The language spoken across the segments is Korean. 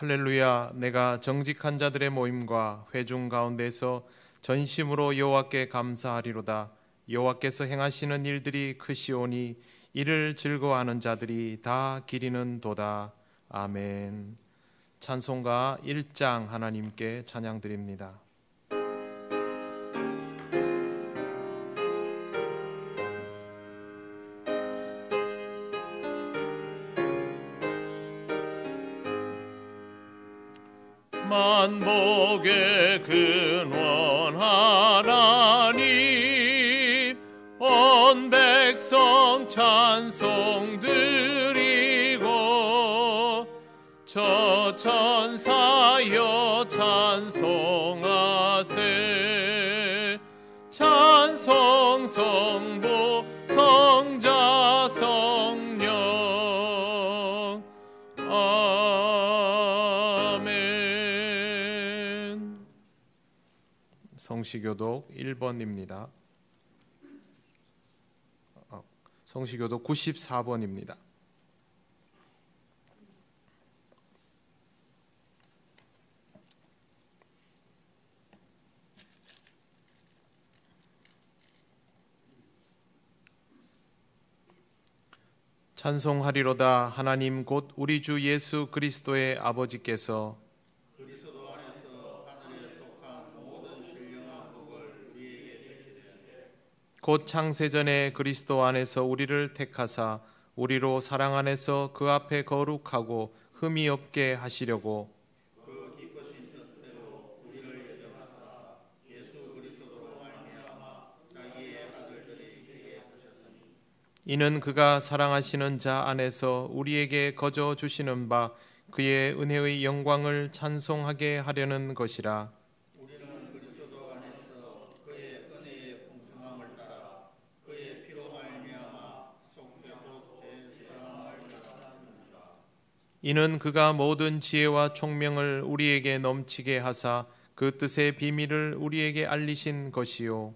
할렐루야. 내가 정직한 자들의 모임과 회중 가운데서 전심으로 여호와께 감사하리로다. 여호와께서 행하시는 일들이 크시오니 이를 즐거워하는 자들이 다 기리는도다. 아멘. 찬송가 1장 하나님께 찬양드립니다. 만복의 근원 하나님, 온 백성 찬송 드리고 저 천사여 찬송하세. 찬송 성부 성자 성령 아멘. 성시교독 1번입니다. 성시교독 94번입니다. 찬송하리로다. 하나님 곧 우리 주 예수 그리스도의 아버지께서 그리스도 안에서 하늘에 속한 모든 신령한 복을 우리에게 주시되 곧 창세전에 그리스도 안에서 우리를 택하사 우리로 사랑 안에서 그 앞에 거룩하고 흠이 없게 하시려고 그 기쁘신 뜻대로 우리를 예정하사 예수 그리스도로 말미암아 자기의 아들들이 되게 하셨으니 이는 그가 사랑하시는 자 안에서 우리에게 거저 주시는 바 그의 은혜의 영광을 찬송하게 하려는 것이라. 우리는 그리스도 안에서 그의 은혜의 풍성함을 따라 그의 피로 말미암아 속죄도 죄사함을 받았느니라. 이는 그가 모든 지혜와 총명을 우리에게 넘치게 하사 그 뜻의 비밀을 우리에게 알리신 것이요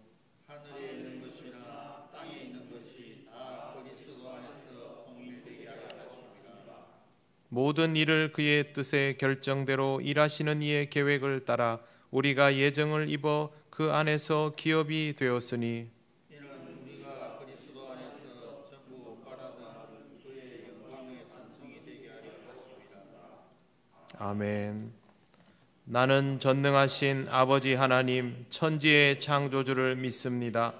하늘에 있는 것이나 땅에 있는 것이 다 그리스도 안에서 통일되게 하려 하심이라. 모든 일을 그의 뜻의 결정대로 일하시는 이의 계획을 따라 우리가 예정을 입어 그 안에서 기업이 되었으니 이는 우리가 그리스도 안에서 전부 바라던 그의 영광의 찬송이 되게 하려 하심이라. 아멘. 나는 전능하신 아버지 하나님 천지의 창조주를 믿습니다.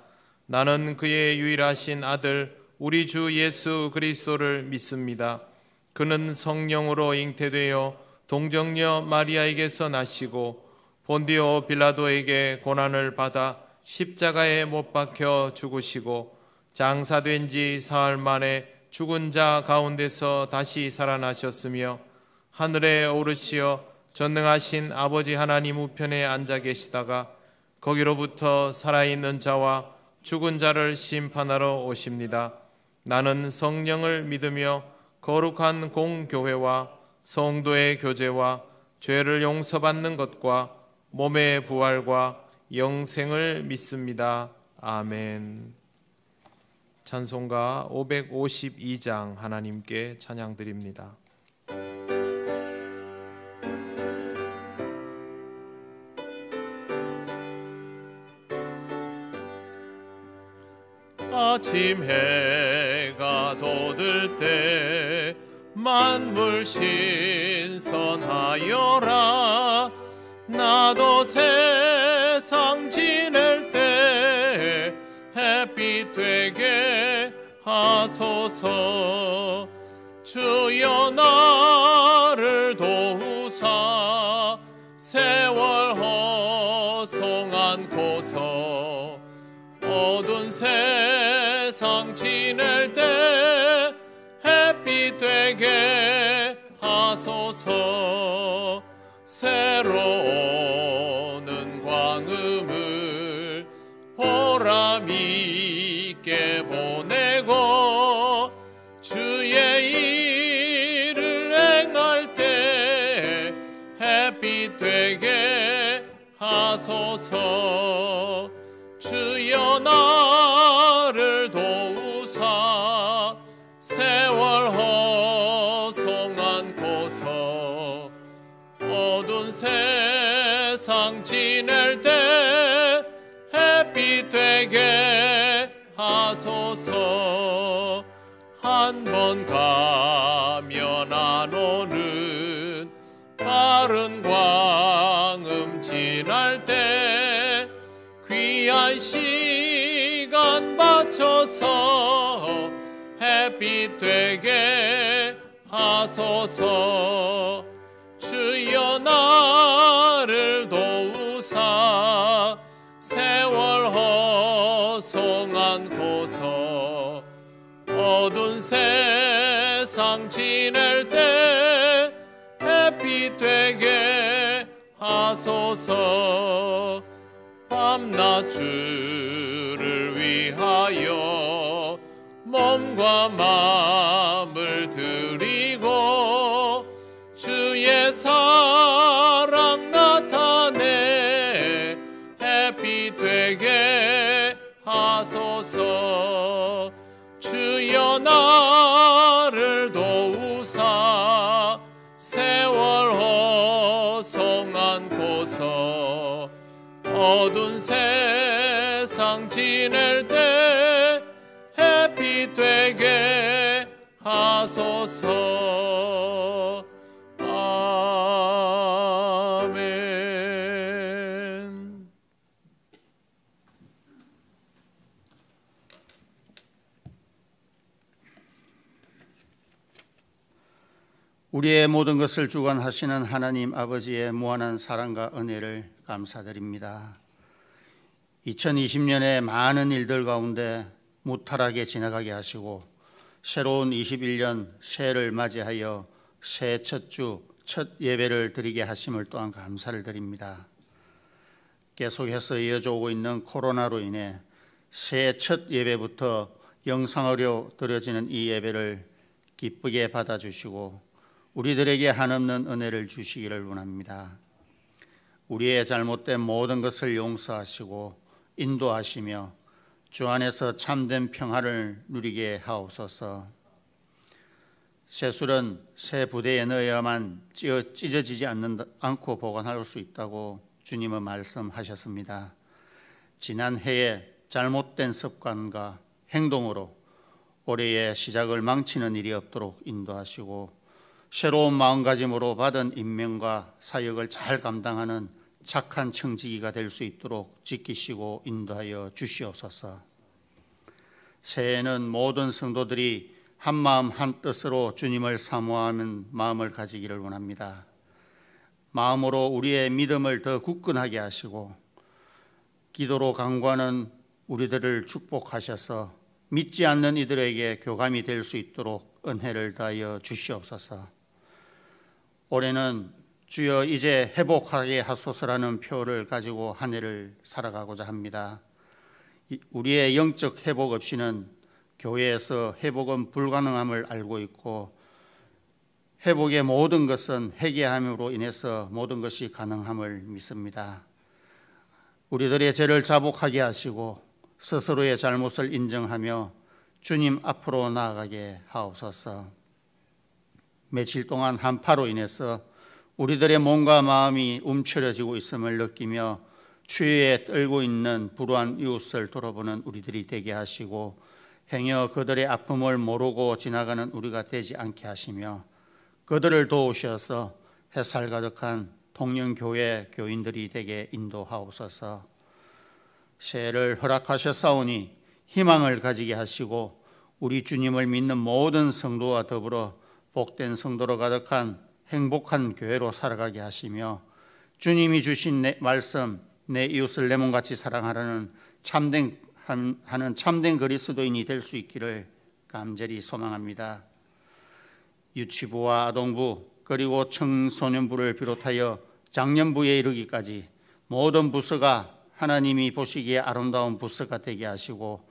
나는 그의 유일하신 아들 우리 주 예수 그리스도를 믿습니다. 그는 성령으로 잉태되어 동정녀 마리아에게서 나시고 본디오 빌라도에게 고난을 받아 십자가에 못 박혀 죽으시고 장사된 지 사흘 만에 죽은 자 가운데서 다시 살아나셨으며 하늘에 오르시어 전능하신 아버지 하나님 우편에 앉아 계시다가 거기로부터 살아있는 자와 죽은 자를 심판하러 오십니다. 나는 성령을 믿으며 거룩한 공교회와 성도의 교제와 죄를 용서받는 것과 몸의 부활과 영생을 믿습니다. 아멘. 찬송가 552장 하나님께 찬양드립니다. 아침 해가 돋을 때 만물 신선하여라. 나도 세상 지낼 때 햇빛 되게 하소서. 주여 나를 도우사 세월 허송 않고서 어두운 세상 지낼 때 햇빛 되게 하소서. 새로오는 광음을 보람 있게 보내고 주의 일을 행할 때 햇빛 되게 하소서. 주여 나를 도우사 세월 허송 않고서 하소서. 한 번 가면 안 오는 빠른 광음 지날 때 귀한 시간 맞춰서 햇빛 되게 하소서. 주여 나를 도우사 세월 허송한고서 어두운 세상 지낼 때 햇빛 되게 하소서. 밤낮 주를 위하여 몸과 마음을 드리고 주의 사랑 나타내 햇빛 되게 하소서. 주여 나를 도우사 세월 허송한고서 어두운 세상 지낼 때 햇빛 되게 하소서. 아멘. 우리의 모든 것을 주관하시는 하나님 아버지의 무한한 사랑과 은혜를 감사드립니다. 2020년의 많은 일들 가운데 무탈하게 지나가게 하시고 새로운 21년 새해를 맞이하여 새해 첫 주 첫 예배를 드리게 하심을 또한 감사를 드립니다. 계속해서 이어져 오고 있는 코로나로 인해 새해 첫 예배부터 영상으로 드려지는 이 예배를 기쁘게 받아주시고 우리들에게 한없는 은혜를 주시기를 원합니다. 우리의 잘못된 모든 것을 용서하시고 인도하시며 주 안에서 참된 평화를 누리게 하옵소서. 새술은 새 부대에 넣어야만 찢어지지 않고 보관할 수 있다고 주님은 말씀하셨습니다. 지난 해에 잘못된 습관과 행동으로 올해의 시작을 망치는 일이 없도록 인도하시고 새로운 마음가짐으로 받은 임명과 사역을 잘 감당하는 착한 청지기가 될 수 있도록 지키시고 인도하여 주시옵소서. 새해에는 모든 성도들이 한마음 한뜻으로 주님을 사모하는 마음을 가지기를 원합니다. 마음으로 우리의 믿음을 더 굳건하게 하시고 기도로 강구하는 우리들을 축복하셔서 믿지 않는 이들에게 교감이 될 수 있도록 은혜를 다하여 주시옵소서. 올해는 주여 이제 회복하게 하소서라는 표를 가지고 한 해를 살아가고자 합니다. 우리의 영적 회복 없이는 교회에서 회복은 불가능함을 알고 있고 회복의 모든 것은 회개함으로 인해서 모든 것이 가능함을 믿습니다. 우리들의 죄를 자복하게 하시고 스스로의 잘못을 인정하며 주님 앞으로 나아가게 하옵소서. 며칠 동안 한파로 인해서 우리들의 몸과 마음이 움츠러지고 있음을 느끼며 추위에 떨고 있는 불우한 이웃을 돌아보는 우리들이 되게 하시고 행여 그들의 아픔을 모르고 지나가는 우리가 되지 않게 하시며 그들을 도우셔서 햇살 가득한 통영교회 교인들이 되게 인도하옵소서. 새해를 허락하셨사오니 희망을 가지게 하시고 우리 주님을 믿는 모든 성도와 더불어 복된 성도로 가득한 행복한 교회로 살아가게 하시며 주님이 주신 내 말씀 내 이웃을 내 몸같이 사랑하라는 참된 그리스도인이 될 수 있기를 간절히 소망합니다. 유치부와 아동부 그리고 청소년부를 비롯하여 장년부에 이르기까지 모든 부서가 하나님이 보시기에 아름다운 부서가 되게 하시고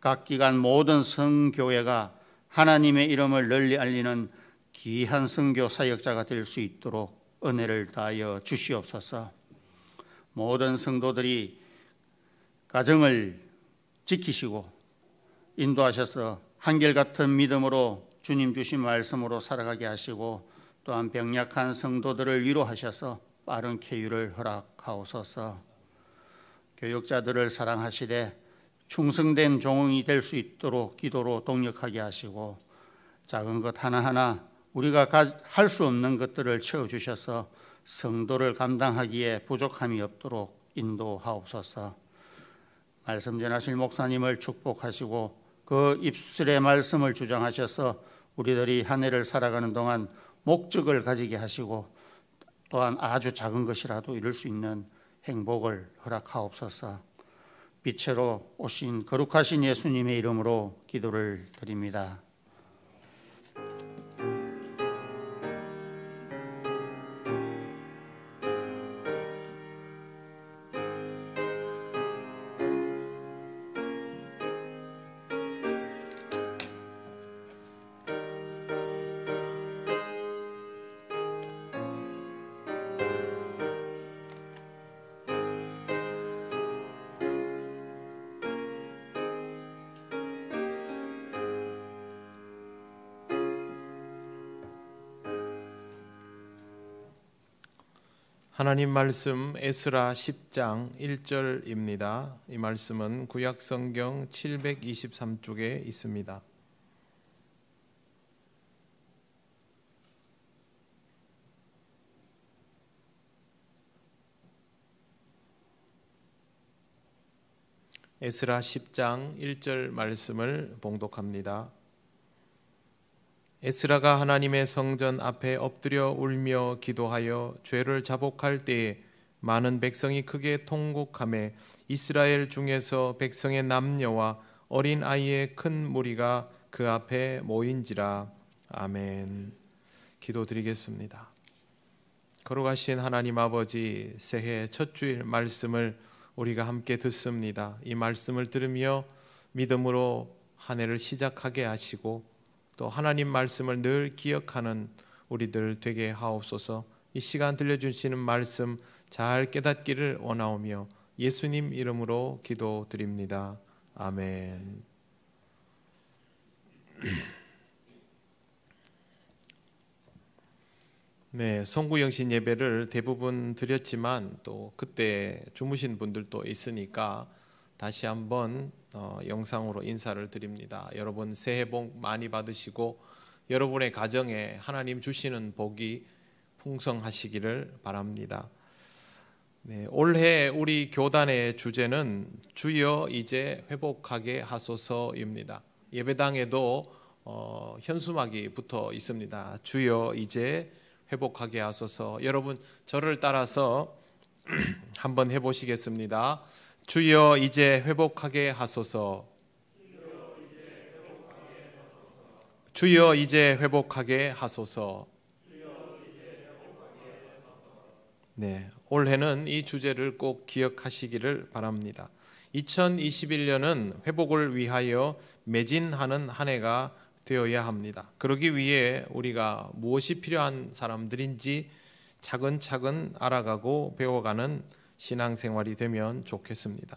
각 기관 모든 성교회가 하나님의 이름을 널리 알리는 귀한 선교 사역자가 될 수 있도록 은혜를 다하여 주시옵소서. 모든 성도들이 가정을 지키시고 인도하셔서 한결같은 믿음으로 주님 주신 말씀으로 살아가게 하시고 또한 병약한 성도들을 위로하셔서 빠른 쾌유를 허락하옵소서. 교육자들을 사랑하시되 충성된 종이 될 수 있도록 기도로 동력하게 하시고 작은 것 하나하나 우리가 할 수 없는 것들을 채워주셔서 성도를 감당하기에 부족함이 없도록 인도하옵소서. 말씀 전하실 목사님을 축복하시고 그 입술의 말씀을 주장하셔서 우리들이 한 해를 살아가는 동안 목적을 가지게 하시고 또한 아주 작은 것이라도 이룰 수 있는 행복을 허락하옵소서. 빛으로 오신 거룩하신 예수님의 이름으로 기도를 드립니다. 하나님 말씀 에스라 10장 1절입니다. 이 말씀은 구약 성경 723쪽에 있습니다. 에스라 10장 1절 말씀을 봉독합니다. 에스라가 하나님의 성전 앞에 엎드려 울며 기도하여 죄를 자복할 때에 많은 백성이 크게 통곡하며 이스라엘 중에서 백성의 남녀와 어린 아이의 큰 무리가 그 앞에 모인지라. 아멘. 기도드리겠습니다. 거룩하신 하나님 아버지, 새해 첫 주일 말씀을 우리가 함께 듣습니다. 이 말씀을 들으며 믿음으로 한 해를 시작하게 하시고 또 하나님 말씀을 늘 기억하는 우리들 되게 하옵소서. 이 시간 들려주시는 말씀 잘 깨닫기를 원하오며 예수님 이름으로 기도드립니다. 아멘. 네, 성구영신 예배를 대부분 드렸지만 또 그때 주무신 분들도 있으니까 다시 한번 영상으로 인사를 드립니다. 여러분 새해 복 많이 받으시고 여러분의 가정에 하나님 주시는 복이 풍성하시기를 바랍니다. 네, 올해 우리 교단의 주제는 주여 이제 회복하게 하소서입니다. 예배당에도 현수막이 붙어 있습니다. 주여 이제 회복하게 하소서. 여러분 저를 따라서 한번 해보시겠습니다. 주여 이제 회복하게 하소서. 주여 이제 회복하게 하소서. 네, 올해는 이 주제를 꼭 기억하시기를 바랍니다. 2021년은 회복을 위하여 매진하는 한 해가 되어야 합니다. 그러기 위해 우리가 무엇이 필요한 사람들인지 차근차근 알아가고 배워가는 신앙생활이 되면 좋겠습니다.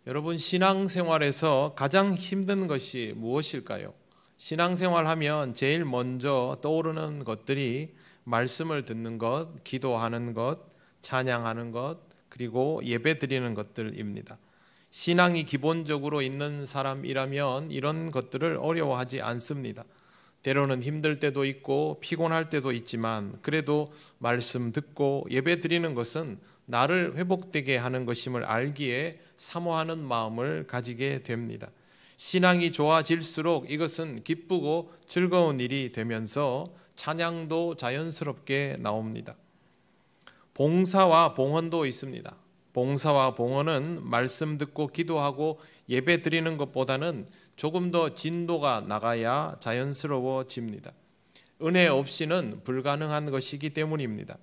여러분 신앙생활에서 가장 힘든 것이 무엇일까요? 신앙생활하면 제일 먼저 떠오르는 것들이 말씀을 듣는 것, 기도하는 것, 찬양하는 것, 그리고 예배 드리는 것들입니다. 신앙이 기본적으로 있는 사람이라면 이런 것들을 어려워하지 않습니다. 때로는 힘들 때도 있고 피곤할 때도 있지만 그래도 말씀 듣고 예배 드리는 것은 나를 회복되게 하는 것임을 알기에 사모하는 마음을 가지게 됩니다. 신앙이 좋아질수록 이것은 기쁘고 즐거운 일이 되면서 찬양도 자연스럽게 나옵니다. 봉사와 봉헌도 있습니다. 봉사와 봉헌은 말씀 듣고 기도하고 예배 드리는 것보다는 조금 더 진도가 나가야 자연스러워집니다. 은혜 없이는 불가능한 것이기 때문입니다.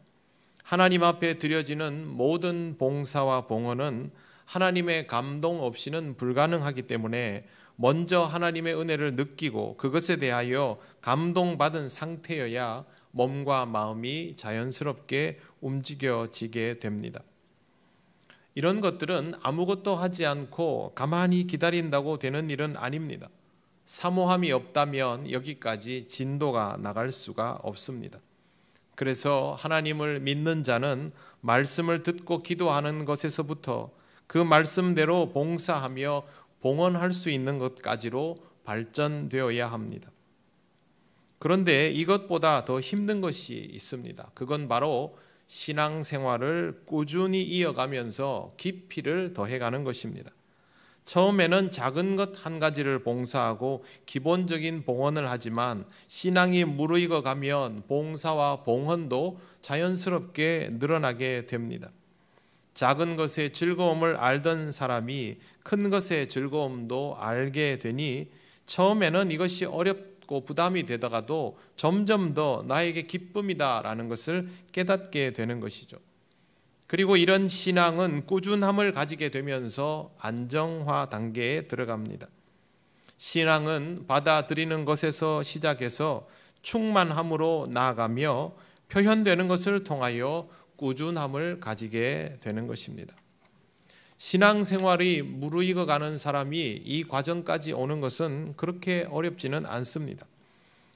하나님 앞에 드려지는 모든 봉사와 봉헌은 하나님의 감동 없이는 불가능하기 때문에 먼저 하나님의 은혜를 느끼고 그것에 대하여 감동받은 상태여야 몸과 마음이 자연스럽게 움직여지게 됩니다. 이런 것들은 아무것도 하지 않고 가만히 기다린다고 되는 일은 아닙니다. 사모함이 없다면 여기까지 진도가 나갈 수가 없습니다. 그래서 하나님을 믿는 자는 말씀을 듣고 기도하는 것에서부터 그 말씀대로 봉사하며 봉헌할 수 있는 것까지로 발전되어야 합니다. 그런데 이것보다 더 힘든 것이 있습니다. 그건 바로 신앙생활을 꾸준히 이어가면서 깊이를 더해가는 것입니다. 처음에는 작은 것 한 가지를 봉사하고 기본적인 봉헌을 하지만 신앙이 무르익어 가면 봉사와 봉헌도 자연스럽게 늘어나게 됩니다. 작은 것의 즐거움을 알던 사람이 큰 것의 즐거움도 알게 되니 처음에는 이것이 어렵고 부담이 되다가도 점점 더 나에게 기쁨이다라는 것을 깨닫게 되는 것이죠. 그리고 이런 신앙은 꾸준함을 가지게 되면서 안정화 단계에 들어갑니다. 신앙은 받아들이는 것에서 시작해서 충만함으로 나아가며 표현되는 것을 통하여 꾸준함을 가지게 되는 것입니다. 신앙생활이 무르익어 가는 사람이 이 과정까지 오는 것은 그렇게 어렵지는 않습니다.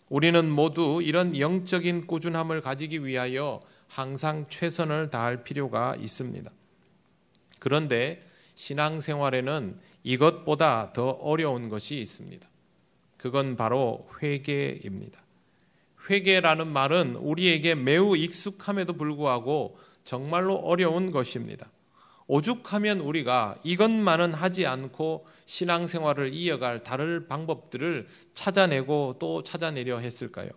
우리는 모두 이런 영적인 꾸준함을 가지기 위하여 항상 최선을 다할 필요가 있습니다. 그런데 신앙생활에는 이것보다 더 어려운 것이 있습니다. 그건 바로 회개입니다. 회개라는 말은 우리에게 매우 익숙함에도 불구하고 정말로 어려운 것입니다. 오죽하면 우리가 이것만은 하지 않고 신앙생활을 이어갈 다른 방법들을 찾아내고 또 찾아내려 했을까요?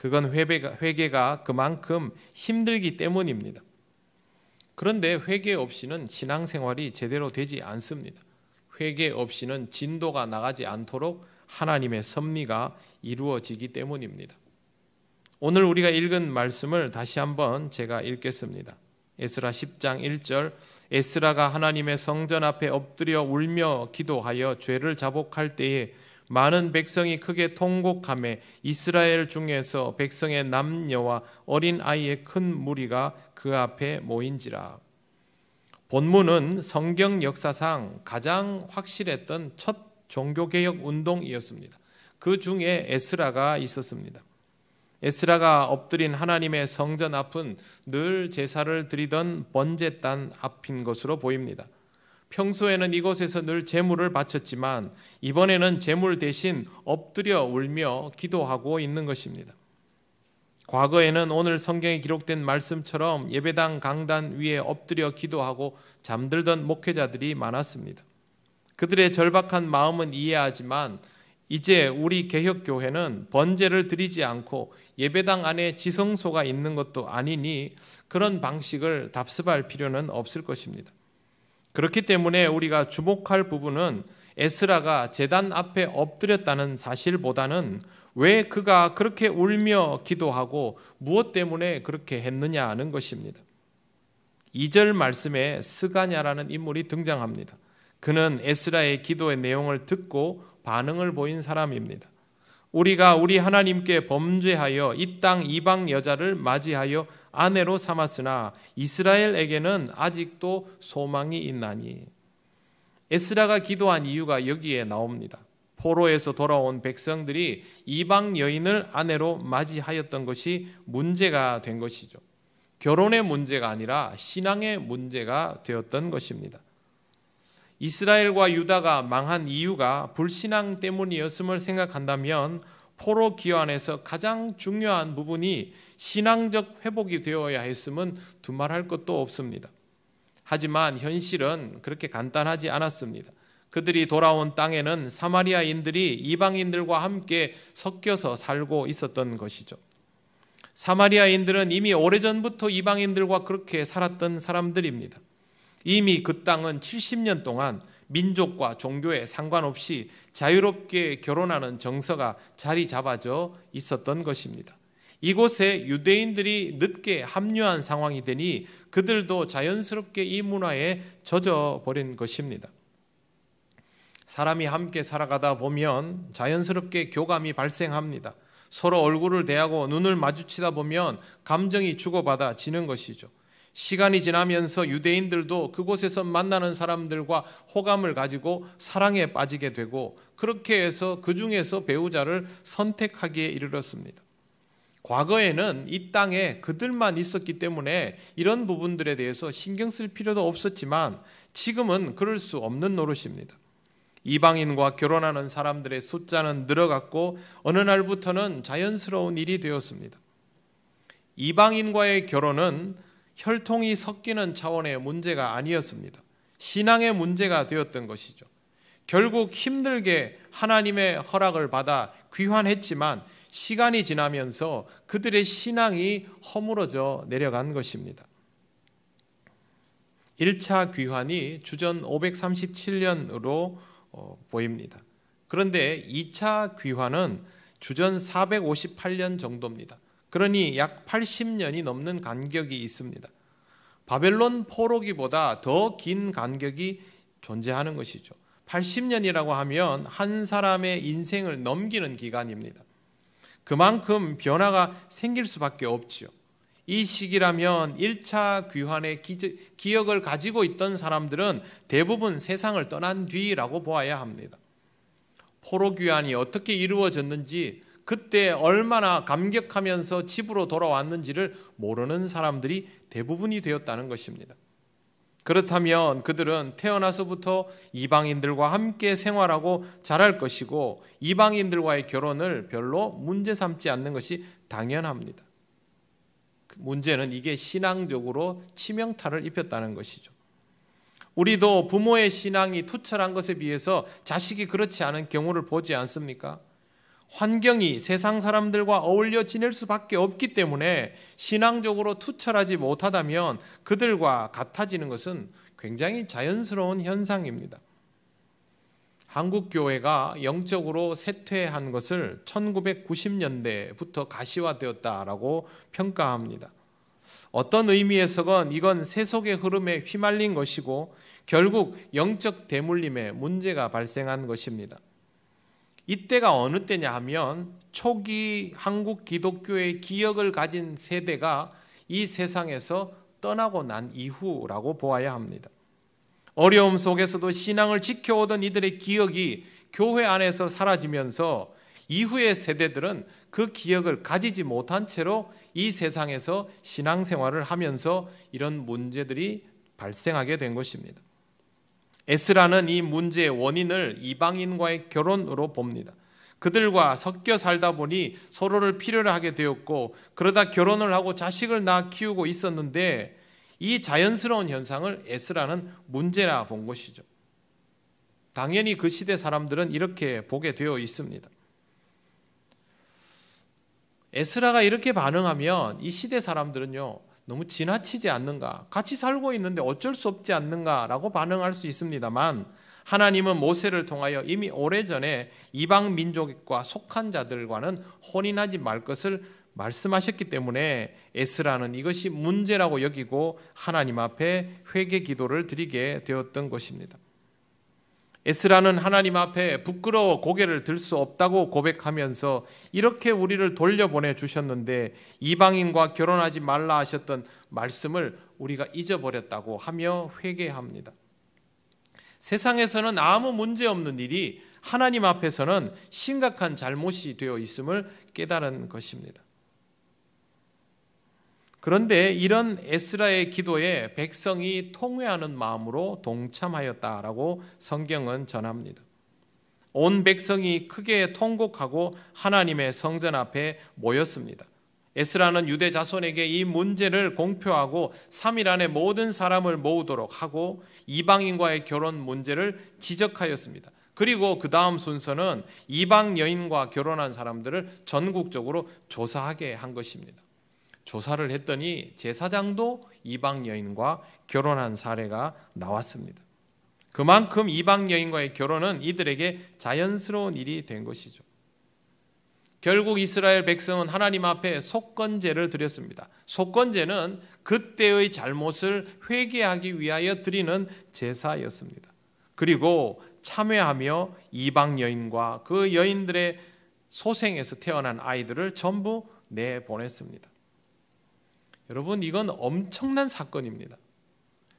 그건 회개가 그만큼 힘들기 때문입니다. 그런데 회개 없이는 신앙생활이 제대로 되지 않습니다. 회개 없이는 진도가 나가지 않도록 하나님의 섭리가 이루어지기 때문입니다. 오늘 우리가 읽은 말씀을 다시 한번 제가 읽겠습니다. 에스라 10장 1절, 에스라가 하나님의 성전 앞에 엎드려 울며 기도하여 죄를 자복할 때에 많은 백성이 크게 통곡하매 이스라엘 중에서 백성의 남녀와 어린 아이의 큰 무리가 그 앞에 모인지라. 본문은 성경 역사상 가장 확실했던 첫 종교개혁 운동이었습니다. 그 중에 에스라가 있었습니다. 에스라가 엎드린 하나님의 성전 앞은 늘 제사를 드리던 번제단 앞인 것으로 보입니다. 평소에는 이곳에서 늘 제물을 바쳤지만 이번에는 제물 대신 엎드려 울며 기도하고 있는 것입니다. 과거에는 오늘 성경에 기록된 말씀처럼 예배당 강단 위에 엎드려 기도하고 잠들던 목회자들이 많았습니다. 그들의 절박한 마음은 이해하지만 이제 우리 개혁교회는 번제를 드리지 않고 예배당 안에 지성소가 있는 것도 아니니 그런 방식을 답습할 필요는 없을 것입니다. 그렇기 때문에 우리가 주목할 부분은 에스라가 제단 앞에 엎드렸다는 사실보다는 왜 그가 그렇게 울며 기도하고 무엇 때문에 그렇게 했느냐 하는 것입니다. 2절 말씀에 스가냐라는 인물이 등장합니다. 그는 에스라의 기도의 내용을 듣고 반응을 보인 사람입니다. 우리가 우리 하나님께 범죄하여 이 땅 이방 여자를 맞이하여 아내로 삼았으나 이스라엘에게는 아직도 소망이 있나니. 에스라가 기도한 이유가 여기에 나옵니다. 포로에서 돌아온 백성들이 이방 여인을 아내로 맞이하였던 것이 문제가 된 것이죠. 결혼의 문제가 아니라 신앙의 문제가 되었던 것입니다. 이스라엘과 유다가 망한 이유가 불신앙 때문이었음을 생각한다면 포로 기환에서 가장 중요한 부분이 신앙적 회복이 되어야 했음은 두말할 것도 없습니다. 하지만 현실은 그렇게 간단하지 않았습니다. 그들이 돌아온 땅에는 사마리아인들이 이방인들과 함께 섞여서 살고 있었던 것이죠. 사마리아인들은 이미 오래전부터 이방인들과 그렇게 살았던 사람들입니다. 이미 그 땅은 70년 동안 민족과 종교에 상관없이 자유롭게 결혼하는 정서가 자리 잡아져 있었던 것입니다. 이곳에 유대인들이 늦게 합류한 상황이 되니 그들도 자연스럽게 이 문화에 젖어버린 것입니다. 사람이 함께 살아가다 보면 자연스럽게 교감이 발생합니다. 서로 얼굴을 대하고 눈을 마주치다 보면 감정이 주고받아지는 것이죠. 시간이 지나면서 유대인들도 그곳에서 만나는 사람들과 호감을 가지고 사랑에 빠지게 되고 그렇게 해서 그 중에서 배우자를 선택하기에 이르렀습니다. 과거에는 이 땅에 그들만 있었기 때문에 이런 부분들에 대해서 신경 쓸 필요도 없었지만 지금은 그럴 수 없는 노릇입니다. 이방인과 결혼하는 사람들의 숫자는 늘어갔고 어느 날부터는 자연스러운 일이 되었습니다. 이방인과의 결혼은 혈통이 섞이는 차원의 문제가 아니었습니다. 신앙의 문제가 되었던 것이죠. 결국 힘들게 하나님의 허락을 받아 귀환했지만 시간이 지나면서 그들의 신앙이 허물어져 내려간 것입니다. 1차 귀환이 주전 537년으로 보입니다. 그런데 2차 귀환은 주전 458년 정도입니다. 그러니 약 80년이 넘는 간격이 있습니다. 바벨론 포로기보다 더 긴 간격이 존재하는 것이죠. 80년이라고 하면 한 사람의 인생을 넘기는 기간입니다. 그만큼 변화가 생길 수밖에 없지요. 이 시기라면 1차 귀환의 기억을 가지고 있던 사람들은 대부분 세상을 떠난 뒤라고 보아야 합니다. 포로 귀환이 어떻게 이루어졌는지, 그때 얼마나 감격하면서 집으로 돌아왔는지를 모르는 사람들이 대부분이 되었다는 것입니다. 그렇다면 그들은 태어나서부터 이방인들과 함께 생활하고 자랄 것이고 이방인들과의 결혼을 별로 문제 삼지 않는 것이 당연합니다. 문제는 이게 신앙적으로 치명타를 입혔다는 것이죠. 우리도 부모의 신앙이 투철한 것에 비해서 자식이 그렇지 않은 경우를 보지 않습니까? 환경이 세상 사람들과 어울려 지낼 수밖에 없기 때문에 신앙적으로 투철하지 못하다면 그들과 같아지는 것은 굉장히 자연스러운 현상입니다. 한국 교회가 영적으로 쇠퇴한 것을 1990년대부터 가시화되었다라고 평가합니다. 어떤 의미에서건 이건 세속의 흐름에 휘말린 것이고 결국 영적 대물림에 문제가 발생한 것입니다. 이때가 어느 때냐 하면 초기 한국 기독교의 기억을 가진 세대가 이 세상에서 떠나고 난 이후라고 보아야 합니다. 어려움 속에서도 신앙을 지켜오던 이들의 기억이 교회 안에서 사라지면서 이후의 세대들은 그 기억을 가지지 못한 채로 이 세상에서 신앙생활을 하면서 이런 문제들이 발생하게 된 것입니다. 에스라는 이 문제의 원인을 이방인과의 결혼으로 봅니다. 그들과 섞여 살다 보니 서로를 필요로 하게 되었고 그러다 결혼을 하고 자식을 낳아 키우고 있었는데 이 자연스러운 현상을 에스라는 문제라 본 것이죠. 당연히 그 시대 사람들은 이렇게 보게 되어 있습니다. 에스라가 이렇게 반응하면 이 시대 사람들은요, 너무 지나치지 않는가, 같이 살고 있는데 어쩔 수 없지 않는가라고 반응할 수 있습니다만 하나님은 모세를 통하여 이미 오래전에 이방 민족과 속한 자들과는 혼인하지 말 것을 말씀하셨기 때문에 에스라는 이것이 문제라고 여기고 하나님 앞에 회개 기도를 드리게 되었던 것입니다. 에스라는 하나님 앞에 부끄러워 고개를 들 수 없다고 고백하면서 이렇게 우리를 돌려보내 주셨는데 이방인과 결혼하지 말라 하셨던 말씀을 우리가 잊어버렸다고 하며 회개합니다. 세상에서는 아무 문제 없는 일이 하나님 앞에서는 심각한 잘못이 되어 있음을 깨달은 것입니다. 그런데 이런 에스라의 기도에 백성이 통회하는 마음으로 동참하였다라고 성경은 전합니다. 온 백성이 크게 통곡하고 하나님의 성전 앞에 모였습니다. 에스라는 유대 자손에게 이 문제를 공표하고 3일 안에 모든 사람을 모으도록 하고 이방인과의 결혼 문제를 지적하였습니다. 그리고 그 다음 순서는 이방 여인과 결혼한 사람들을 전국적으로 조사하게 한 것입니다. 조사를 했더니 제사장도 이방 여인과 결혼한 사례가 나왔습니다. 그만큼 이방 여인과의 결혼은 이들에게 자연스러운 일이 된 것이죠. 결국 이스라엘 백성은 하나님 앞에 속건제를 드렸습니다. 속건제는 그때의 잘못을 회개하기 위하여 드리는 제사였습니다. 그리고 참회하며 이방 여인과 그 여인들의 소생에서 태어난 아이들을 전부 내보냈습니다. 여러분, 이건 엄청난 사건입니다.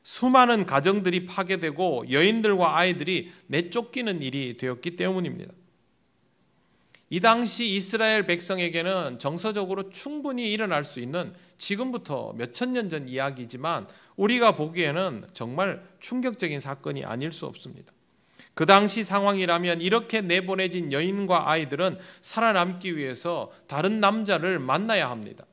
수많은 가정들이 파괴되고 여인들과 아이들이 내쫓기는 일이 되었기 때문입니다. 이 당시 이스라엘 백성에게는 정서적으로 충분히 일어날 수 있는 지금부터 몇천 년 전 이야기지만 우리가 보기에는 정말 충격적인 사건이 아닐 수 없습니다. 그 당시 상황이라면 이렇게 내보내진 여인과 아이들은 살아남기 위해서 다른 남자를 만나야 합니다.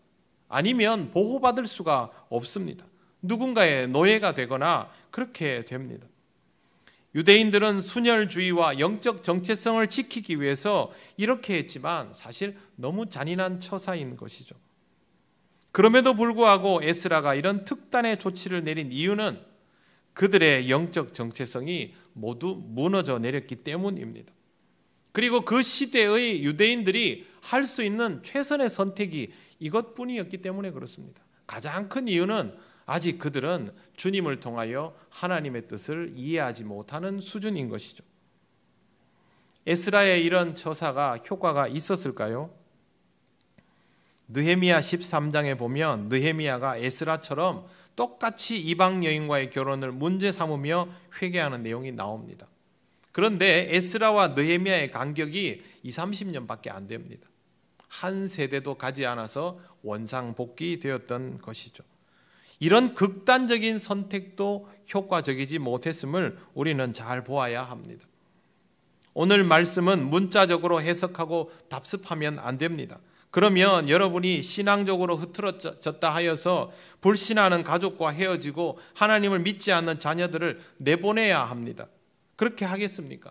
아니면 보호받을 수가 없습니다. 누군가의 노예가 되거나 그렇게 됩니다. 유대인들은 순혈주의와 영적 정체성을 지키기 위해서 이렇게 했지만 사실 너무 잔인한 처사인 것이죠. 그럼에도 불구하고 에스라가 이런 특단의 조치를 내린 이유는 그들의 영적 정체성이 모두 무너져 내렸기 때문입니다. 그리고 그 시대의 유대인들이 할 수 있는 최선의 선택이 이것뿐이었기 때문에 그렇습니다. 가장 큰 이유는 아직 그들은 주님을 통하여 하나님의 뜻을 이해하지 못하는 수준인 것이죠. 에스라의 이런 처사가 효과가 있었을까요? 느헤미야 13장에 보면 느헤미야가 에스라처럼 똑같이 이방 여인과의 결혼을 문제 삼으며 회개하는 내용이 나옵니다. 그런데 에스라와 느헤미야의 간격이 20-30년밖에 안 됩니다. 한 세대도 가지 않아서 원상복귀 되었던 것이죠. 이런 극단적인 선택도 효과적이지 못했음을 우리는 잘 보아야 합니다. 오늘 말씀은 문자적으로 해석하고 답습하면 안 됩니다. 그러면 여러분이 신앙적으로 흐트러졌다 하여서 불신하는 가족과 헤어지고 하나님을 믿지 않는 자녀들을 내보내야 합니다. 그렇게 하겠습니까?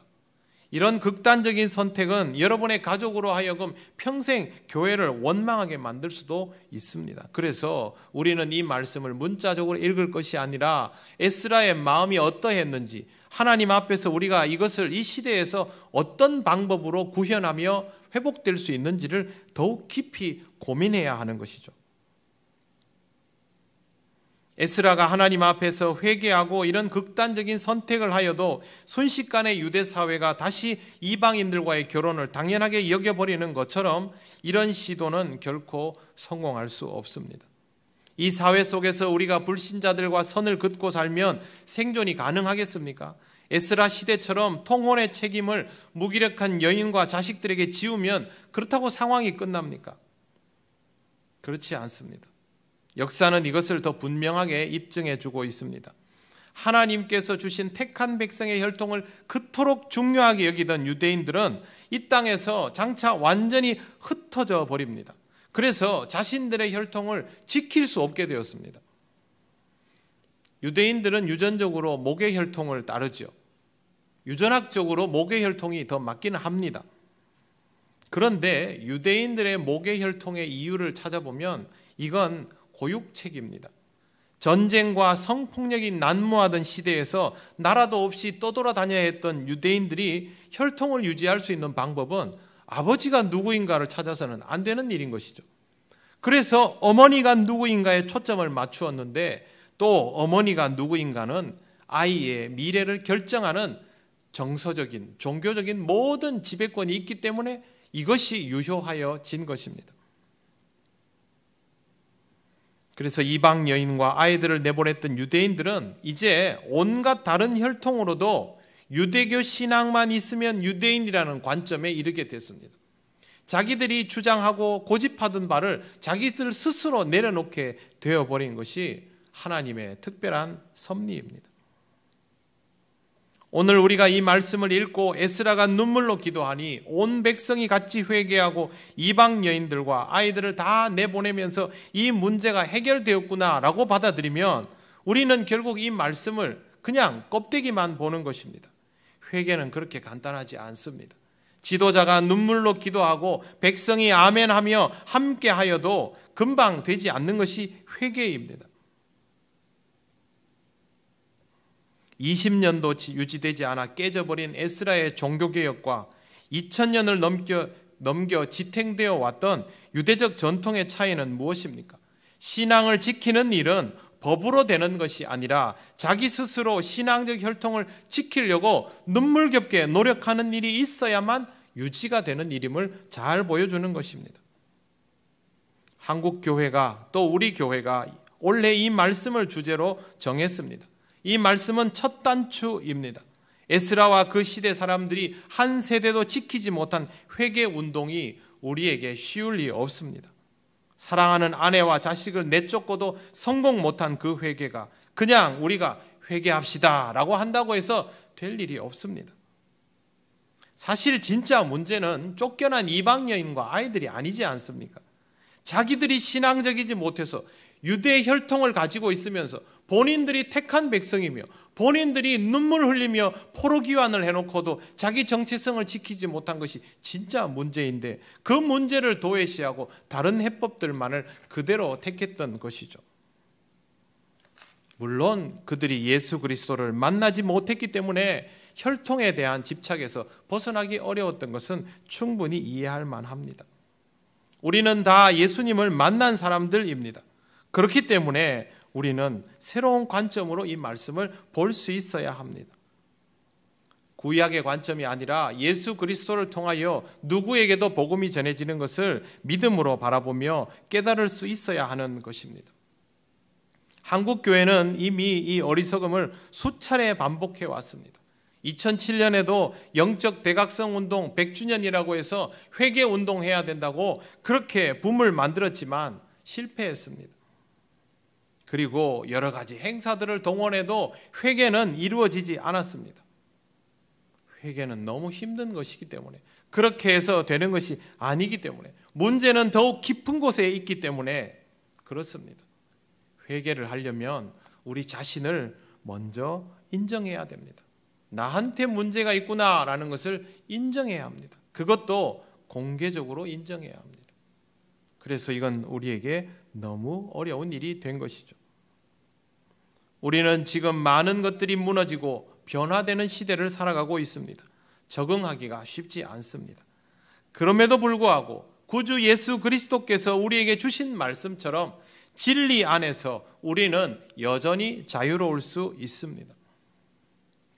이런 극단적인 선택은 여러분의 가족으로 하여금 평생 교회를 원망하게 만들 수도 있습니다. 그래서 우리는 이 말씀을 문자적으로 읽을 것이 아니라 에스라의 마음이 어떠했는지, 하나님 앞에서 우리가 이것을 이 시대에서 어떤 방법으로 구현하며 회복될 수 있는지를 더욱 깊이 고민해야 하는 것이죠. 에스라가 하나님 앞에서 회개하고 이런 극단적인 선택을 하여도 순식간에 유대 사회가 다시 이방인들과의 결혼을 당연하게 여겨버리는 것처럼 이런 시도는 결코 성공할 수 없습니다. 이 사회 속에서 우리가 불신자들과 선을 긋고 살면 생존이 가능하겠습니까? 에스라 시대처럼 통혼의 책임을 무기력한 여인과 자식들에게 지우면 그렇다고 상황이 끝납니까? 그렇지 않습니다. 역사는 이것을 더 분명하게 입증해 주고 있습니다. 하나님께서 주신 택한 백성의 혈통을 그토록 중요하게 여기던 유대인들은 이 땅에서 장차 완전히 흩어져 버립니다. 그래서 자신들의 혈통을 지킬 수 없게 되었습니다. 유대인들은 유전적으로 목의 혈통을 따르죠. 유전학적으로 목의 혈통이 더 맞기는 합니다. 그런데 유대인들의 목의 혈통의 이유를 찾아보면 이건 고육책입니다. 전쟁과 성폭력이 난무하던 시대에서 나라도 없이 떠돌아다녀야 했던 유대인들이 혈통을 유지할 수 있는 방법은 아버지가 누구인가를 찾아서는 안 되는 일인 것이죠. 그래서 어머니가 누구인가에 초점을 맞추었는데 또 어머니가 누구인가는 아이의 미래를 결정하는 정서적인, 종교적인 모든 지배권이 있기 때문에 이것이 유효하여진 것입니다. 그래서 이방 여인과 아이들을 내보냈던 유대인들은 이제 온갖 다른 혈통으로도 유대교 신앙만 있으면 유대인이라는 관점에 이르게 됐습니다. 자기들이 주장하고 고집하던 바를 자기들 스스로 내려놓게 되어버린 것이 하나님의 특별한 섭리입니다. 오늘 우리가 이 말씀을 읽고 에스라가 눈물로 기도하니 온 백성이 같이 회개하고 이방 여인들과 아이들을 다 내보내면서 이 문제가 해결되었구나라고 받아들이면 우리는 결국 이 말씀을 그냥 껍데기만 보는 것입니다. 회개는 그렇게 간단하지 않습니다. 지도자가 눈물로 기도하고 백성이 아멘하며 함께하여도 금방 되지 않는 것이 회개입니다. 20년도 유지되지 않아 깨져버린 에스라의 종교개혁과 2000년을 넘겨 지탱되어 왔던 유대적 전통의 차이는 무엇입니까? 신앙을 지키는 일은 법으로 되는 것이 아니라 자기 스스로 신앙적 혈통을 지키려고 눈물겹게 노력하는 일이 있어야만 유지가 되는 일임을 잘 보여주는 것입니다. 한국 교회가 또 우리 교회가 올해 이 말씀을 주제로 정했습니다. 이 말씀은 첫 단추입니다. 에스라와 그 시대 사람들이 한 세대도 지키지 못한 회개 운동이 우리에게 쉬울 리 없습니다. 사랑하는 아내와 자식을 내쫓고도 성공 못한 그 회개가 그냥 우리가 회개합시다 라고 한다고 해서 될 일이 없습니다. 사실 진짜 문제는 쫓겨난 이방 여인과 아이들이 아니지 않습니까? 자기들이 신앙적이지 못해서 유대 혈통을 가지고 있으면서 본인들이 택한 백성이며 본인들이 눈물 흘리며 포로기환을 해놓고도 자기 정체성을 지키지 못한 것이 진짜 문제인데 그 문제를 도외시하고 다른 해법들만을 그대로 택했던 것이죠. 물론 그들이 예수 그리스도를 만나지 못했기 때문에 혈통에 대한 집착에서 벗어나기 어려웠던 것은 충분히 이해할 만합니다. 우리는 다 예수님을 만난 사람들입니다. 그렇기 때문에 우리는 새로운 관점으로 이 말씀을 볼 수 있어야 합니다. 구약의 관점이 아니라 예수 그리스도를 통하여 누구에게도 복음이 전해지는 것을 믿음으로 바라보며 깨달을 수 있어야 하는 것입니다. 한국교회는 이미 이 어리석음을 수차례 반복해 왔습니다. 2007년에도 영적 대각성 운동 100주년이라고 해서 회개 운동해야 된다고 그렇게 붐을 만들었지만 실패했습니다. 그리고 여러 가지 행사들을 동원해도 회개는 이루어지지 않았습니다. 회개는 너무 힘든 것이기 때문에, 그렇게 해서 되는 것이 아니기 때문에, 문제는 더욱 깊은 곳에 있기 때문에 그렇습니다. 회개를 하려면 우리 자신을 먼저 인정해야 됩니다. 나한테 문제가 있구나라는 것을 인정해야 합니다. 그것도 공개적으로 인정해야 합니다. 그래서 이건 우리에게 너무 어려운 일이 된 것이죠. 우리는 지금 많은 것들이 무너지고 변화되는 시대를 살아가고 있습니다. 적응하기가 쉽지 않습니다. 그럼에도 불구하고 구주 예수 그리스도께서 우리에게 주신 말씀처럼 진리 안에서 우리는 여전히 자유로울 수 있습니다.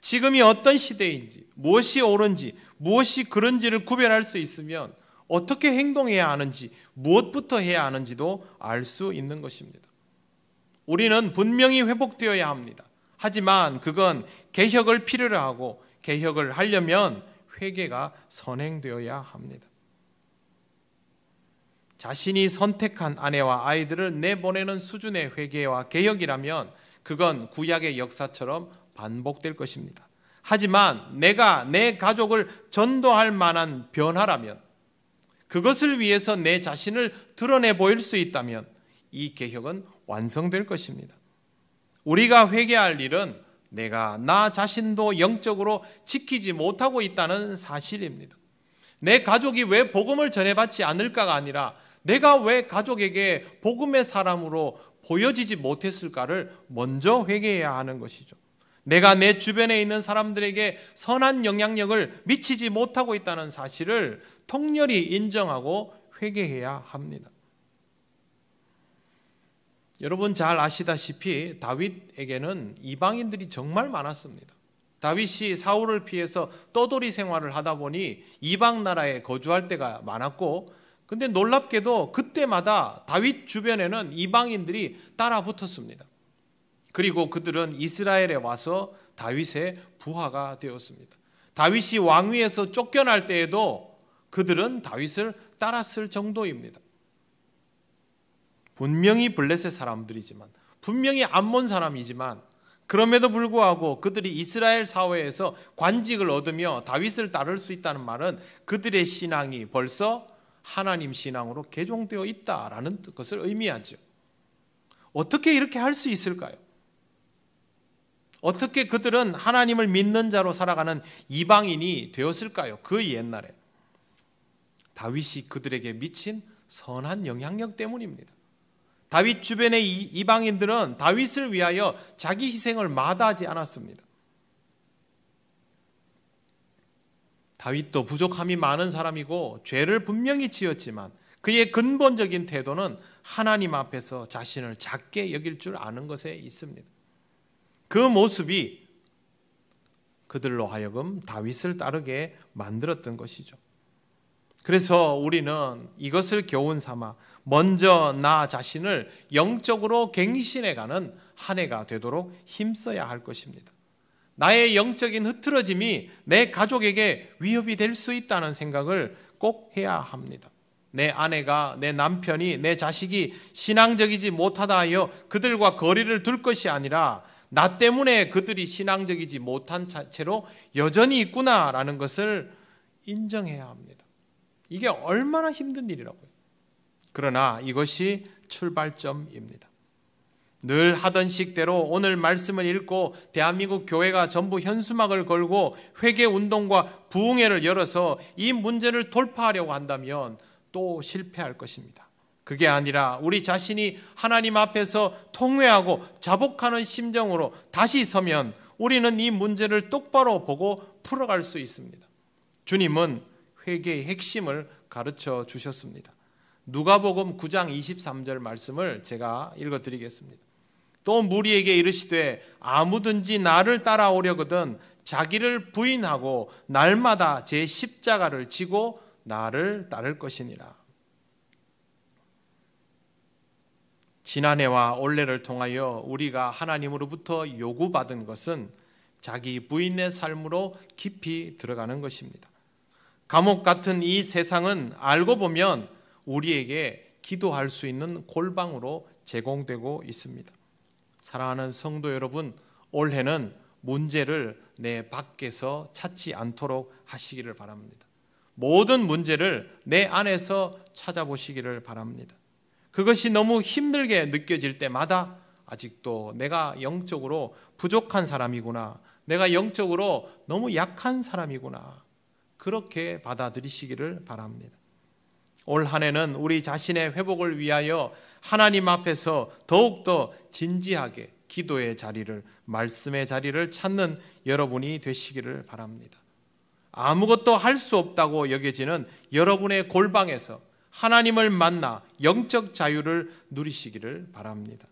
지금이 어떤 시대인지, 무엇이 옳은지, 무엇이 그런지를 구별할 수 있으면 어떻게 행동해야 하는지, 무엇부터 해야 하는지도 알 수 있는 것입니다. 우리는 분명히 회복되어야 합니다. 하지만 그건 개혁을 필요로 하고 개혁을 하려면 회개가 선행되어야 합니다. 자신이 선택한 아내와 아이들을 내보내는 수준의 회개와 개혁이라면 그건 구약의 역사처럼 반복될 것입니다. 하지만 내가 내 가족을 전도할 만한 변화라면, 그것을 위해서 내 자신을 드러내 보일 수 있다면 이 개혁은 완성될 것입니다. 우리가 회개할 일은 내가 나 자신도 영적으로 지키지 못하고 있다는 사실입니다. 내 가족이 왜 복음을 전해받지 않을까가 아니라 내가 왜 가족에게 복음의 사람으로 보여지지 못했을까를 먼저 회개해야 하는 것이죠. 내가 내 주변에 있는 사람들에게 선한 영향력을 미치지 못하고 있다는 사실을 통렬히 인정하고 회개해야 합니다. 여러분 잘 아시다시피 다윗에게는 이방인들이 정말 많았습니다. 다윗이 사울을 피해서 떠돌이 생활을 하다 보니 이방 나라에 거주할 때가 많았고, 근데 놀랍게도 그때마다 다윗 주변에는 이방인들이 따라 붙었습니다. 그리고 그들은 이스라엘에 와서 다윗의 부하가 되었습니다. 다윗이 왕위에서 쫓겨날 때에도 그들은 다윗을 따랐을 정도입니다. 분명히 블레셋 사람들이지만, 분명히 암몬 사람이지만, 그럼에도 불구하고 그들이 이스라엘 사회에서 관직을 얻으며 다윗을 따를 수 있다는 말은 그들의 신앙이 벌써 하나님 신앙으로 개종되어 있다라는 것을 의미하죠. 어떻게 이렇게 할 수 있을까요? 어떻게 그들은 하나님을 믿는 자로 살아가는 이방인이 되었을까요? 그 옛날에 다윗이 그들에게 미친 선한 영향력 때문입니다. 다윗 주변의 이방인들은 다윗을 위하여 자기 희생을 마다하지 않았습니다. 다윗도 부족함이 많은 사람이고 죄를 분명히 지었지만 그의 근본적인 태도는 하나님 앞에서 자신을 작게 여길 줄 아는 것에 있습니다. 그 모습이 그들로 하여금 다윗을 따르게 만들었던 것이죠. 그래서 우리는 이것을 교훈 삼아 먼저 나 자신을 영적으로 갱신해가는 한 해가 되도록 힘써야 할 것입니다. 나의 영적인 흐트러짐이 내 가족에게 위협이 될 수 있다는 생각을 꼭 해야 합니다. 내 아내가, 내 남편이, 내 자식이 신앙적이지 못하다 하여 그들과 거리를 둘 것이 아니라 나 때문에 그들이 신앙적이지 못한 채로 여전히 있구나라는 것을 인정해야 합니다. 이게 얼마나 힘든 일이라고요. 그러나 이것이 출발점입니다. 늘 하던 식대로 오늘 말씀을 읽고 대한민국 교회가 전부 현수막을 걸고 회개운동과 부흥회를 열어서 이 문제를 돌파하려고 한다면 또 실패할 것입니다. 그게 아니라 우리 자신이 하나님 앞에서 통회하고 자복하는 심정으로 다시 서면 우리는 이 문제를 똑바로 보고 풀어갈 수 있습니다. 주님은 회개의 핵심을 가르쳐 주셨습니다. 누가복음 9장 23절 말씀을 제가 읽어드리겠습니다. 또 무리에게 이르시되 아무든지 나를 따라오려거든 자기를 부인하고 날마다 제 십자가를 지고 나를 따를 것이니라. 지난해와 올해를 통하여 우리가 하나님으로부터 요구받은 것은 자기 부인의 삶으로 깊이 들어가는 것입니다. 감옥 같은 이 세상은 알고 보면 우리에게 기도할 수 있는 골방으로 제공되고 있습니다. 사랑하는 성도 여러분, 올해는 문제를 내 밖에서 찾지 않도록 하시기를 바랍니다. 모든 문제를 내 안에서 찾아보시기를 바랍니다. 그것이 너무 힘들게 느껴질 때마다 아직도 내가 영적으로 부족한 사람이구나, 내가 영적으로 너무 약한 사람이구나, 그렇게 받아들이시기를 바랍니다. 올 한 해는 우리 자신의 회복을 위하여 하나님 앞에서 더욱더 진지하게 기도의 자리를, 말씀의 자리를 찾는 여러분이 되시기를 바랍니다. 아무것도 할 수 없다고 여겨지는 여러분의 골방에서 하나님을 만나 영적 자유를 누리시기를 바랍니다.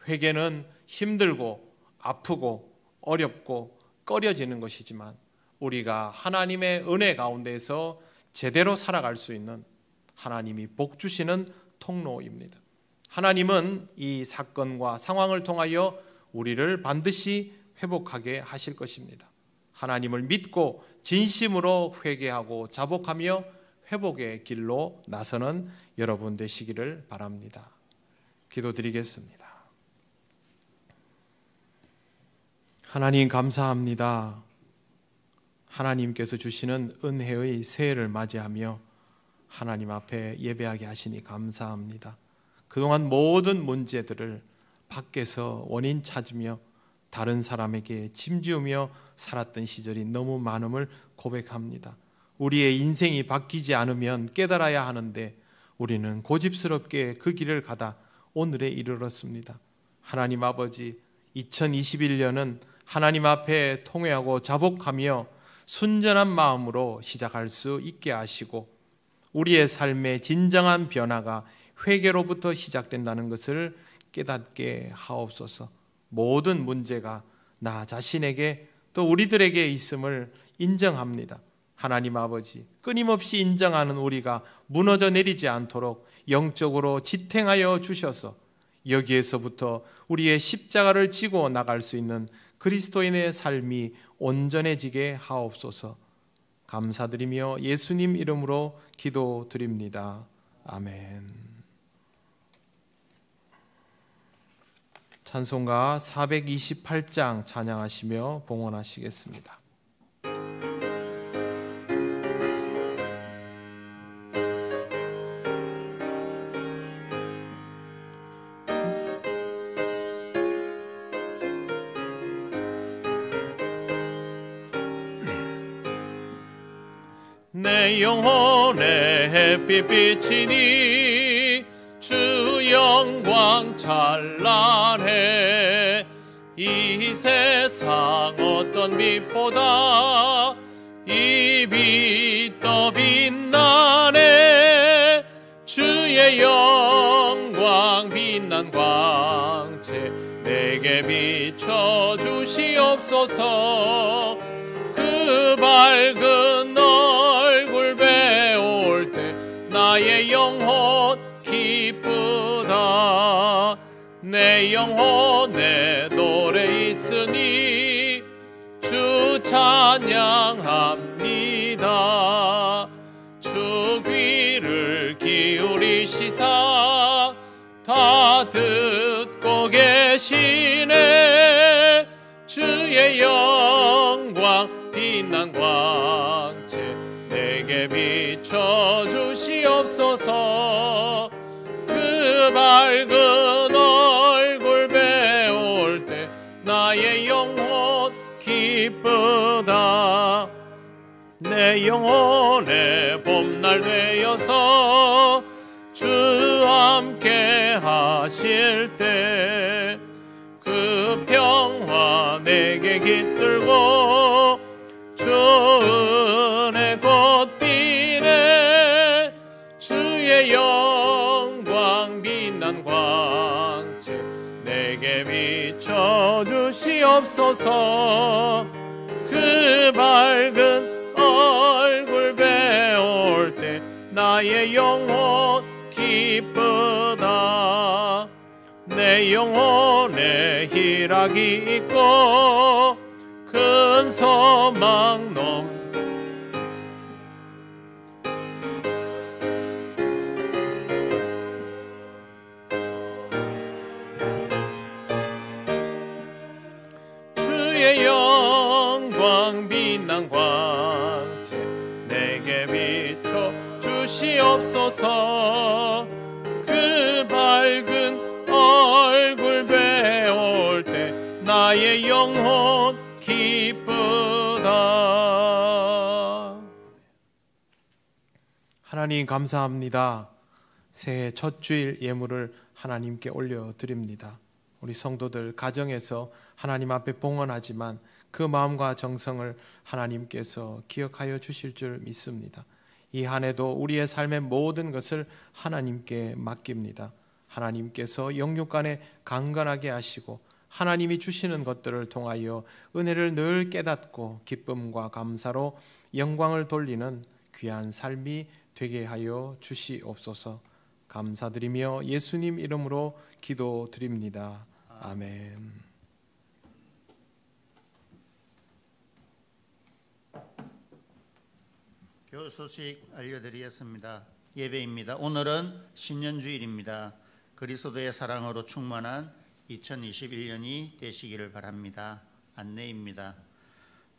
회개는 힘들고 아프고 어렵고 꺼려지는 것이지만 우리가 하나님의 은혜 가운데서 제대로 살아갈 수 있는 하나님이 복 주시는 통로입니다. 하나님은 이 사건과 상황을 통하여 우리를 반드시 회복하게 하실 것입니다. 하나님을 믿고 진심으로 회개하고 자복하며 회복의 길로 나서는 여러분 되시기를 바랍니다. 기도드리겠습니다. 하나님 감사합니다. 하나님께서 주시는 은혜의 새해를 맞이하며 하나님 앞에 예배하게 하시니 감사합니다. 그동안 모든 문제들을 밖에서 원인 찾으며 다른 사람에게 짐지우며 살았던 시절이 너무 많음을 고백합니다. 우리의 인생이 바뀌지 않으면 깨달아야 하는데 우리는 고집스럽게 그 길을 가다 오늘에 이르렀습니다. 하나님 아버지, 2021년은 하나님 앞에 통회하고 자복하며 순전한 마음으로 시작할 수 있게 하시고 우리의 삶의 진정한 변화가 회개로부터 시작된다는 것을 깨닫게 하옵소서. 모든 문제가 나 자신에게 또 우리들에게 있음을 인정합니다. 하나님 아버지, 끊임없이 인정하는 우리가 무너져 내리지 않도록 영적으로 지탱하여 주셔서 여기에서부터 우리의 십자가를 지고 나갈 수 있는 그리스도인의 삶이 온전해지게 하옵소서. 감사드리며 예수님 이름으로 기도드립니다. 아멘. 찬송가 428장 찬양하시며 봉헌하시겠습니다. 내 영혼의 햇빛 비치니 주 영광 찬란해. 이 세상 어떤 빛보다 이 빛 더 빛나네. 주의 영광 빛난 광채 내게 비춰 주시옵소서. 그 밝은 얼굴 배울 때 나의 영혼 기쁘다. 내 영혼에 노래 있으니 찬양합니다. 주 귀를 기울이시사 다 듣고 계시네. 주의 영광 빛난 광채 내게 비춰주시옵소서. 그 밝은 얼굴 배울 때 나의 영혼 기쁘다. 내 영혼의 봄날 되어서 주 함께 하실 때 그 평화 내게 깃들고 주 은혜 곧 비네. 주의 영광 빛난 광채 내게 비춰주시옵소서. 그 밝은 얼굴 배울 때 나의 영혼 기쁘다. 내 영혼에 희락이 있고 큰 소망 넘 주의 영광 빛난 광채 내게 비춰 주시옵소서. 그 밝은 얼굴 배울 때 나의 영혼 기쁘다. 하나님 감사합니다. 새해 첫 주일 예물을 하나님께 올려드립니다. 우리 성도들 가정에서 하나님 앞에 봉헌하지만 그 마음과 정성을 하나님께서 기억하여 주실 줄 믿습니다. 이 한 해도 우리의 삶의 모든 것을 하나님께 맡깁니다. 하나님께서 영육간에 강건하게 하시고 하나님이 주시는 것들을 통하여 은혜를 늘 깨닫고 기쁨과 감사로 영광을 돌리는 귀한 삶이 되게 하여 주시옵소서. 감사드리며 예수님 이름으로 기도드립니다. 아멘. 교회 소식 알려드리겠습니다. 예배입니다. 오늘은 신년주일입니다. 그리스도의 사랑으로 충만한 2021년이 되시기를 바랍니다. 안내입니다.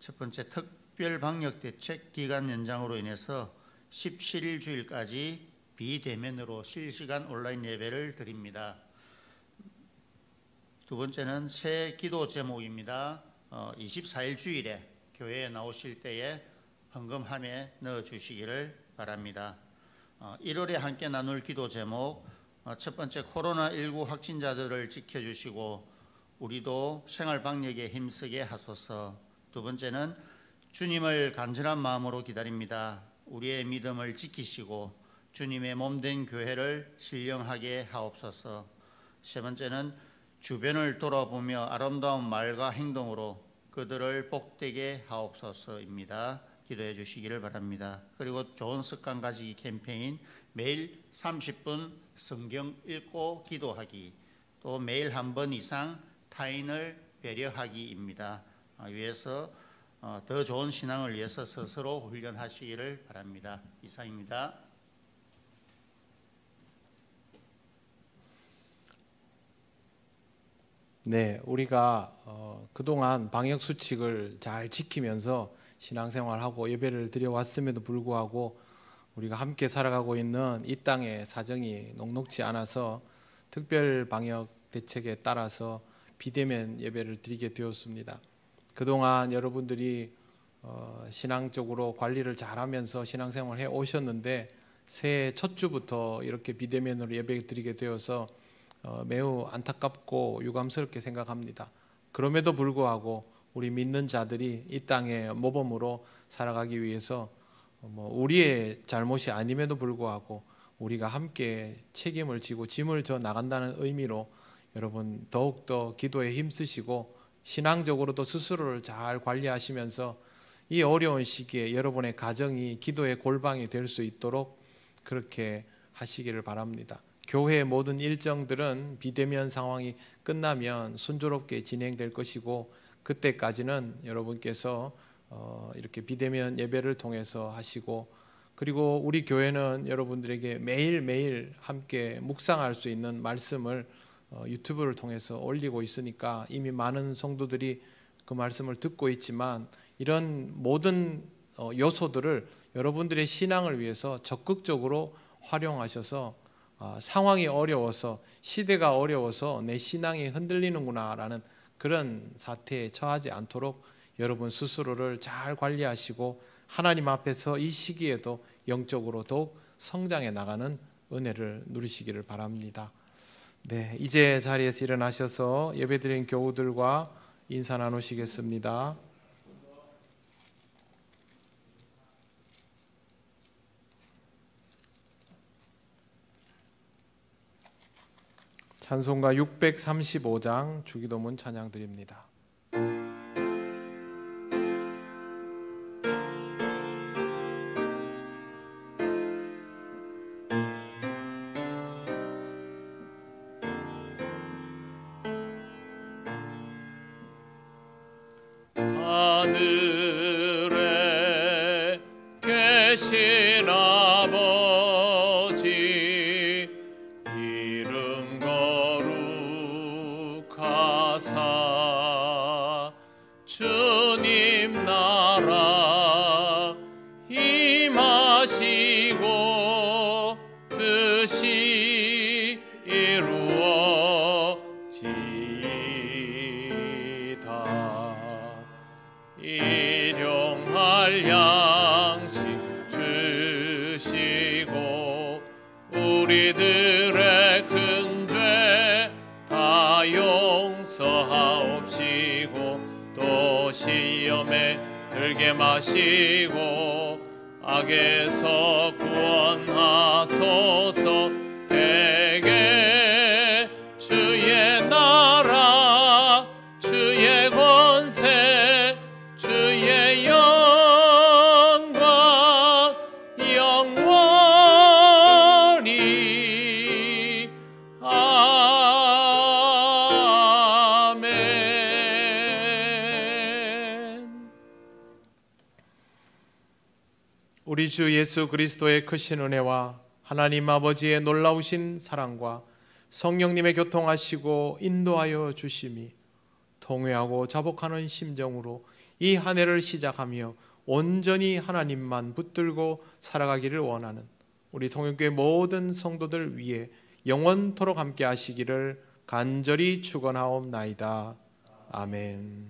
첫 번째, 특별방역대책 기간 연장으로 인해서 17일 주일까지 비대면으로 실시간 온라인 예배를 드립니다. 두 번째는 새 기도 제목입니다. 24일 주일에 교회에 나오실 때에 헌금함에 넣어주시기를 바랍니다. 1월에 함께 나눌 기도 제목, 첫 번째, 코로나19 확진자들을 지켜주시고 우리도 생활방역에 힘쓰게 하소서. 두 번째는 주님을 간절한 마음으로 기다립니다. 우리의 믿음을 지키시고 주님의 몸된 교회를 신령하게 하옵소서. 세 번째는 주변을 돌아보며 아름다운 말과 행동으로 그들을 복되게 하옵소서입니다. 기도해 주시기를 바랍니다. 그리고 좋은 습관 가지기 캠페인, 매일 30분 성경 읽고 기도하기, 또 매일 한 번 이상 타인을 배려하기입니다. 위해서 더 좋은 신앙을 위해서 스스로 훈련하시기를 바랍니다. 이상입니다. 네, 우리가 그동안 방역 수칙을 잘 지키면서 신앙생활하고 예배를 드려왔음에도 불구하고 우리가 함께 살아가고 있는 이 땅의 사정이 녹록지 않아서 특별 방역 대책에 따라서 비대면 예배를 드리게 되었습니다. 그동안 여러분들이 신앙적으로 관리를 잘하면서 신앙생활을 해 오셨는데 새해 첫 주부터 이렇게 비대면으로 예배 드리게 되어서 매우 안타깝고 유감스럽게 생각합니다. 그럼에도 불구하고 우리 믿는 자들이 이 땅의 모범으로 살아가기 위해서 우리의 잘못이 아님에도 불구하고 우리가 함께 책임을 지고 짐을 져 나간다는 의미로 여러분 더욱더 기도에 힘쓰시고 신앙적으로도 스스로를 잘 관리하시면서 이 어려운 시기에 여러분의 가정이 기도의 골방이 될 수 있도록 그렇게 하시기를 바랍니다. 교회의 모든 일정들은 비대면 상황이 끝나면 순조롭게 진행될 것이고 그때까지는 여러분께서 이렇게 비대면 예배를 통해서 하시고, 그리고 우리 교회는 여러분들에게 매일매일 함께 묵상할 수 있는 말씀을 유튜브를 통해서 올리고 있으니까 이미 많은 성도들이 그 말씀을 듣고 있지만, 이런 모든 요소들을 여러분들의 신앙을 위해서 적극적으로 활용하셔서 상황이 어려워서, 시대가 어려워서 내 신앙이 흔들리는구나 라는 그런 사태에 처하지 않도록 여러분 스스로를 잘 관리하시고 하나님 앞에서 이 시기에도 영적으로 더욱 성장해 나가는 은혜를 누리시기를 바랍니다. 네, 이제 자리에서 일어나셔서 예배드린 교우들과 인사 나누시겠습니다. 찬송가 635장 주기도문 찬양 드립니다. 하늘에 계신 아버지 이름 거룩하사 주님 나라 임하시고 뜻이 이루어지이다. 일용할 양식 주시고 우리들의 큰 죄 다 용서하옵시고 또 시험에 들게 마시고 악에서 구원하소서. 대개 주의 나라 주의 권세 주의 영광 영원히 아멘. 우리 주 예수 그리스도의 크신 은혜와 하나님 아버지의 놀라우신 사랑과 성령님의 교통하시고 인도하여 주심이 통회하고 자복하는 심정으로 이 한 해를 시작하며 온전히 하나님만 붙들고 살아가기를 원하는 우리 통영교회 모든 성도들 위해 영원토록 함께 하시기를 간절히 축원하옵나이다. 아멘.